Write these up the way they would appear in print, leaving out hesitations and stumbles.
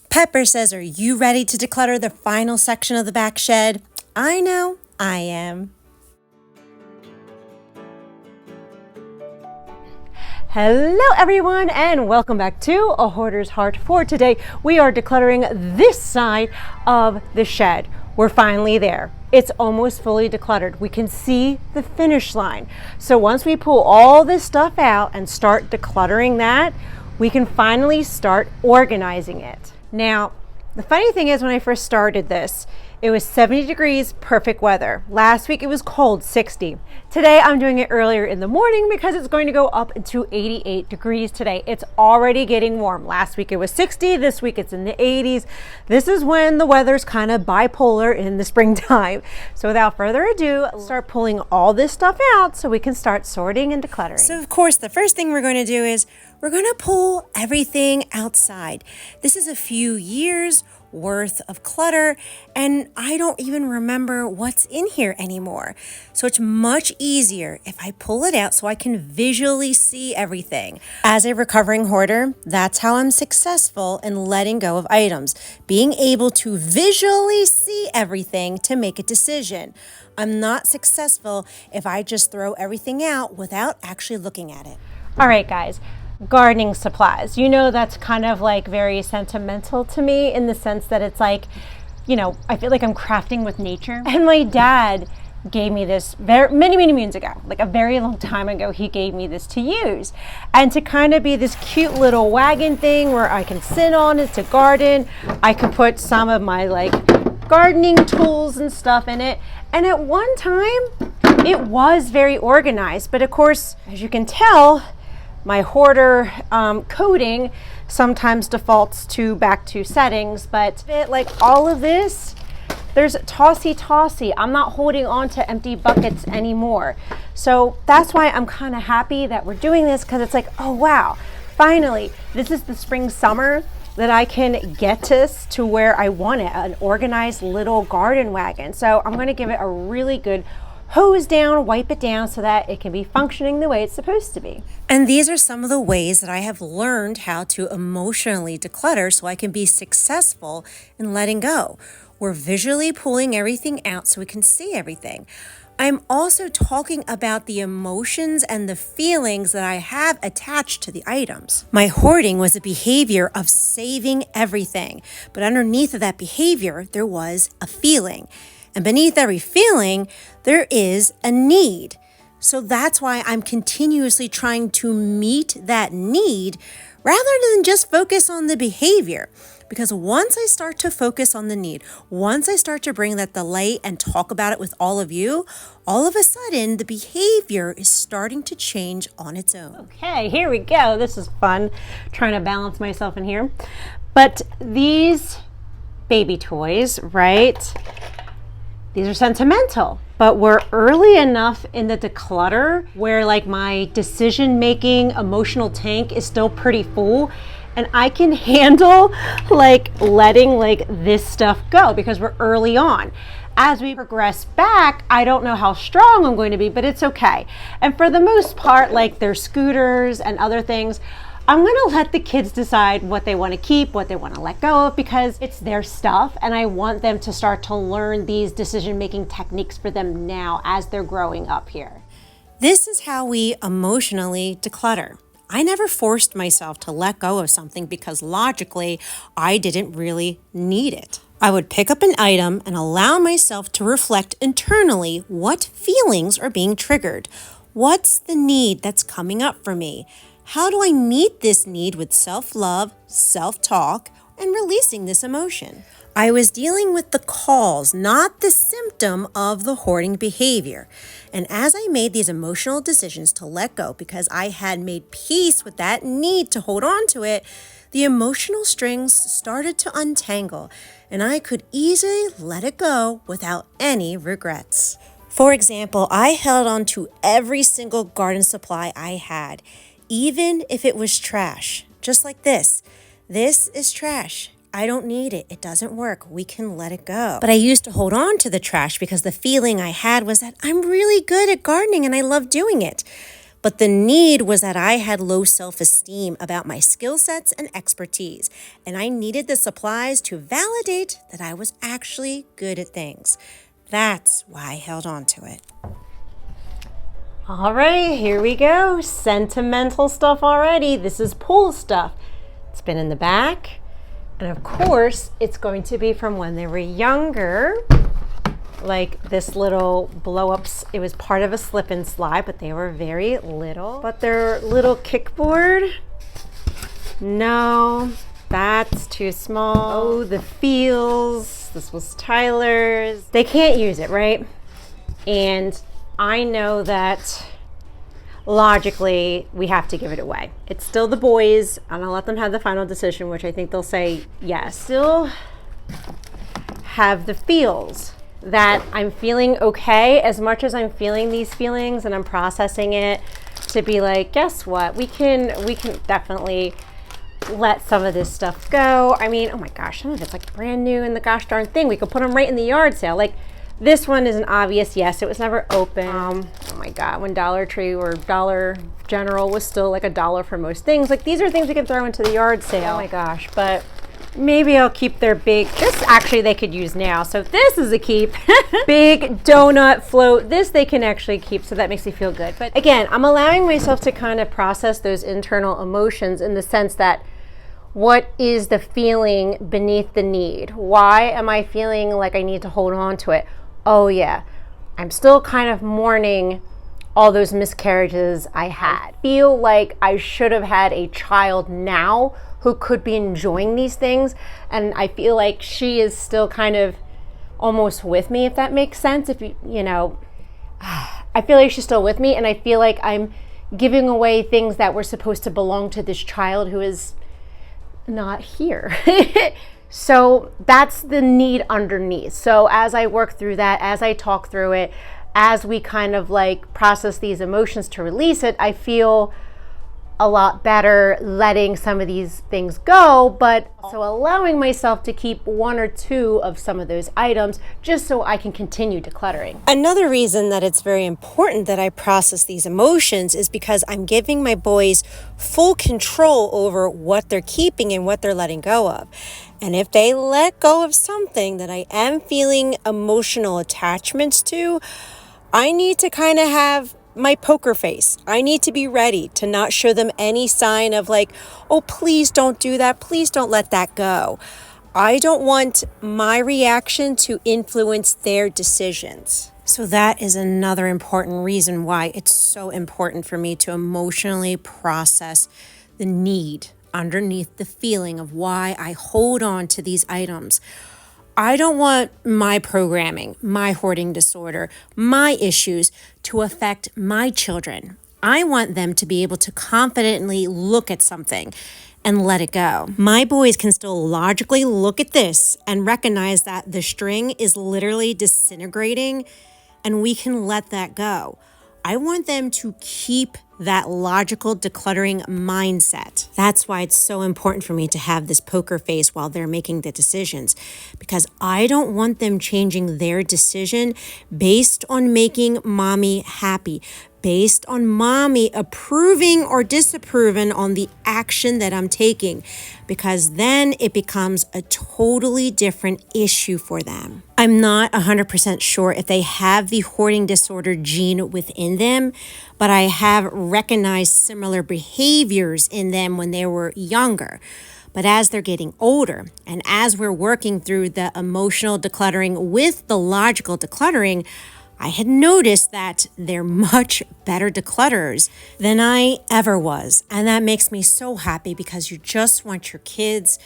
Pepper says, are you ready to declutter the final section of the back shed? I know I am. Hello everyone and welcome back to A Hoarder's Heart. For today, we are decluttering this side of the shed. We're finally there. It's almost fully decluttered. We can see the finish line. So once we pull all this stuff out and start decluttering that, we can finally start organizing it. Now, the funny thing is when I first started this, it was 70 degrees, perfect weather. Last week it was cold, 60. Today I'm doing it earlier in the morning because it's going to go up to 88 degrees today. It's already getting warm. Last week it was 60, this week it's in the 80s. This is when the weather's kind of bipolar in the springtime. So without further ado, let's start pulling all this stuff out so we can start sorting and decluttering. So of course, the first thing we're going to do is we're going to pull everything outside. This is a few years worth of clutter and I don't even remember what's in here anymore. So it's much easier if I pull it out so I can visually see everything. As a recovering hoarder, that's how I'm successful in letting go of items, being able to visually see everything to make a decision. I'm not successful if I just throw everything out without actually looking at it. All right, guys. Gardening supplies. You know, that's kind of like very sentimental to me in the sense that it's like, you know, I feel like I'm crafting with nature. And my dad gave me this many moons ago, like a very long time ago, he gave me this to use and to kind of be this cute little wagon thing where I can sit on it to garden. I could put some of my like gardening tools and stuff in it. And at one time it was very organized, but of course, as you can tell, my hoarder coding sometimes defaults back to settings, but like all of this, there's tossy. I'm not holding on to empty buckets anymore. So that's why I'm kind of happy that we're doing this, because it's like, oh wow, finally, this is the spring summer that I can get this to where I want it, an organized little garden wagon. So I'm going to give it a really good hose down, wipe it down so that it can be functioning the way it's supposed to be. And these are some of the ways that I have learned how to emotionally declutter so I can be successful in letting go. We're visually pulling everything out so we can see everything. I'm also talking about the emotions and the feelings that I have attached to the items. My hoarding was a behavior of saving everything, but underneath of that behavior, there was a feeling. And beneath every feeling, there is a need. So that's why I'm continuously trying to meet that need rather than just focus on the behavior. Because once I start to focus on the need, once I start to bring that to light and talk about it with all of you, all of a sudden the behavior is starting to change on its own. Okay, here we go. This is fun, trying to balance myself in here. But these baby toys, right? These are sentimental, but we're early enough in the declutter where like my decision-making emotional tank is still pretty full and I can handle like letting like this stuff go because we're early on. As we progress back, I don't know how strong I'm going to be, but it's okay. And for the most part, like there's scooters and other things, I'm going to let the kids decide what they want to keep, what they want to let go of, because it's their stuff and I want them to start to learn these decision-making techniques for them now as they're growing up here. This is how we emotionally declutter. I never forced myself to let go of something because logically I didn't really need it. I would pick up an item and allow myself to reflect internally what feelings are being triggered. What's the need that's coming up for me? How do I meet this need with self-love, self-talk, and releasing this emotion? I was dealing with the cause, not the symptom of the hoarding behavior. And as I made these emotional decisions to let go because I had made peace with that need to hold on to it, the emotional strings started to untangle and I could easily let it go without any regrets. For example, I held on to every single garden supply I had, even if it was trash, just like this. This is trash. I don't need it. It doesn't work. We can let it go. But I used to hold on to the trash because the feeling I had was that I'm really good at gardening and I love doing it. But the need was that I had low self-esteem about my skill sets and expertise, and I needed the supplies to validate that I was actually good at things. That's why I held on to it. All right, here we go. Sentimental stuff already. This is pool stuff. It's been in the back. And of course, it's going to be from when they were younger. Like this little blow-ups. It was part of a slip and slide, but they were very little. But their little kickboard, no, that's too small. Oh, the feels. This was Tyler's. They can't use it, right? And I know that logically we have to give it away. It's still the boys, and I'll let them have the final decision, which I think they'll say yes. Still have the feels that I'm feeling okay as much as I'm feeling these feelings and I'm processing it, to be like, guess what? We can definitely let some of this stuff go. I mean, oh my gosh, some of it's like brand new in the gosh darn thing. We could put them right in the yard sale. Like, this one is an obvious yes. It was never open. Oh my God, when Dollar Tree or Dollar General was still like $1 for most things. Like, these are things we can throw into the yard sale. Oh my gosh, but maybe I'll keep their big, this actually they could use now. So this is a keep. Big donut float. This they can actually keep, so that makes me feel good. But again, I'm allowing myself to kind of process those internal emotions in the sense that, what is the feeling beneath the need? Why am I feeling like I need to hold on to it? Oh yeah, I'm still kind of mourning all those miscarriages I had. I feel like I should have had a child now who could be enjoying these things, and I feel like she is still kind of almost with me, if that makes sense. If you know, I feel like she's still with me, and I feel like I'm giving away things that were supposed to belong to this child who is not here. So that's the need underneath. So as I work through that, as I talk through it, as we kind of like process these emotions to release it, I feel a lot better letting some of these things go, but also allowing myself to keep one or two of some of those items just so I can continue decluttering. Another reason that it's very important that I process these emotions is because I'm giving my boys full control over what they're keeping and what they're letting go of. And if they let go of something that I am feeling emotional attachments to, I need to kind of have my poker face. I need to be ready to not show them any sign of like, oh, please don't do that. Please don't let that go. I don't want my reaction to influence their decisions. So that is another important reason why it's so important for me to emotionally process the need underneath the feeling of why I hold on to these items. I don't want my programming, my hoarding disorder, my issues to affect my children. I want them to be able to confidently look at something and let it go. My boys can still logically look at this and recognize that the string is literally disintegrating and we can let that go. I want them to keep that logical decluttering mindset. That's why it's so important for me to have this poker face while they're making the decisions, because I don't want them changing their decision based on making mommy happy, based on mommy approving or disapproving on the action that I'm taking, because then it becomes a totally different issue for them. I'm not 100% sure if they have the hoarding disorder gene within them, but I have recognized similar behaviors in them when they were younger. But as they're getting older, and as we're working through the emotional decluttering with the logical decluttering, I had noticed that they're much better declutterers than I ever was. And that makes me so happy, because you just want your kids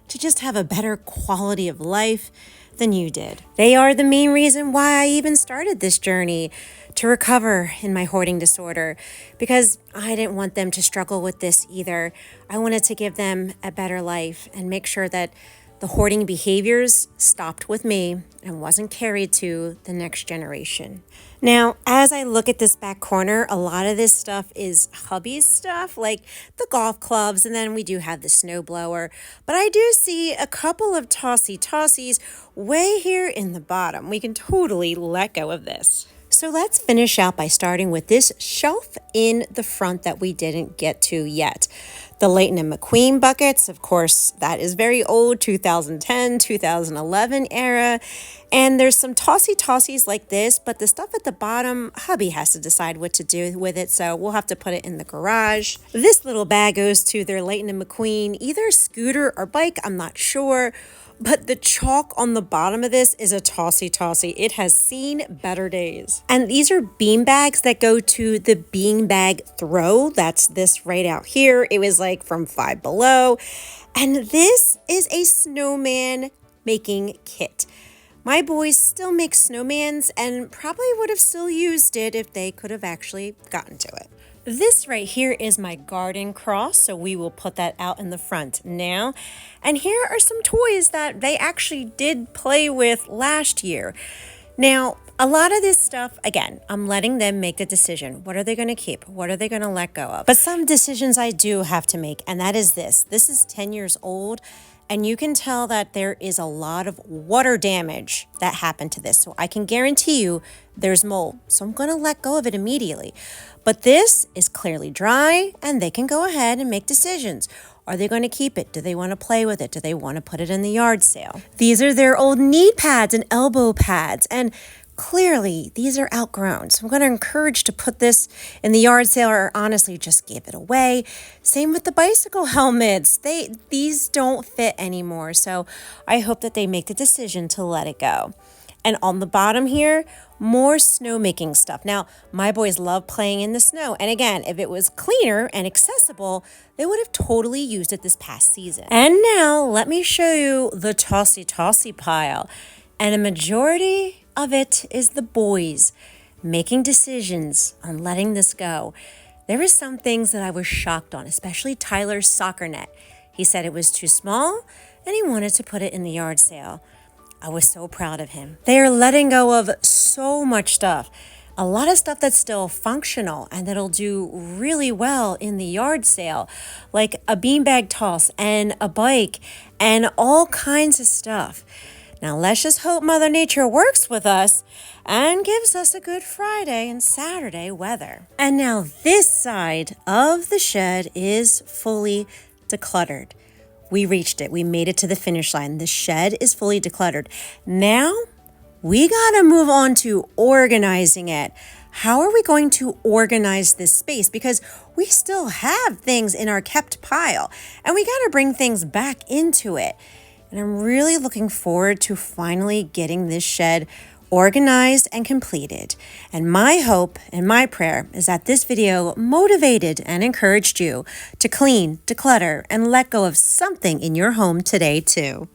to just have a better quality of life than you did. They are the main reason why I even started this journey to recover in my hoarding disorder, because I didn't want them to struggle with this either. I wanted to give them a better life and make sure that the hoarding behaviors stopped with me and wasn't carried to the next generation. Now, as I look at this back corner, a lot of this stuff is hubby's stuff, like the golf clubs, and then we do have the snowblower. But I do see a couple of tossies way here in the bottom. We can totally let go of this. So So let's finish out by starting with this shelf in the front that we didn't get to yet. The Leighton and McQueen buckets, of course, that is very old, 2010, 2011 era. And there's some tossies like this, but the stuff at the bottom, hubby has to decide what to do with it, so we'll have to put it in the garage. This little bag goes to their Leighton and McQueen, either scooter or bike, I'm not sure. But the chalk on the bottom of this is a tossy. It has seen better days. And these are bean bags that go to the bean bag throw. That's this right out here. It was like from Five Below. And this is a snowman making kit. My boys still make snowmans and probably would have still used it if they could have actually gotten to it. This right here is my garden cross, so we will put that out in the front now. And here are some toys that they actually did play with last year. Now, a lot of this stuff, again, I'm letting them make the decision. What are they going to keep? What are they going to let go of? But some decisions I do have to make, and that is this. This is 10 years old. And you can tell that there is a lot of water damage that happened to this. So I can guarantee you there's mold. So I'm going to let go of it immediately. But this is clearly dry and they can go ahead and make decisions. Are they going to keep it? Do they want to play with it? Do they want to put it in the yard sale? These are their old knee pads and elbow pads. And clearly, these are outgrown. So I'm going to encourage to put this in the yard sale or honestly just give it away. Same with the bicycle helmets. These don't fit anymore. So I hope that they make the decision to let it go. And on the bottom here, more snowmaking stuff. Now, my boys love playing in the snow. And again, if it was cleaner and accessible, they would have totally used it this past season. And now let me show you the tossy pile. And a majority of it is the boys making decisions on letting this go. There were some things that I was shocked on, especially Tyler's soccer net. He said it was too small and he wanted to put it in the yard sale. I was so proud of him. They are letting go of so much stuff. A lot of stuff that's still functional and that'll do really well in the yard sale, like a beanbag toss and a bike and all kinds of stuff. Now, let's just hope Mother Nature works with us and gives us a good Friday and Saturday weather. And now this side of the shed is fully decluttered. We reached it. We made it to the finish line. The shed is fully decluttered. Now, we got to move on to organizing it. How are we going to organize this space? Because we still have things in our kept pile and we got to bring things back into it. And I'm really looking forward to finally getting this shed organized and completed. And my hope and my prayer is that this video motivated and encouraged you to clean, declutter, and let go of something in your home today too.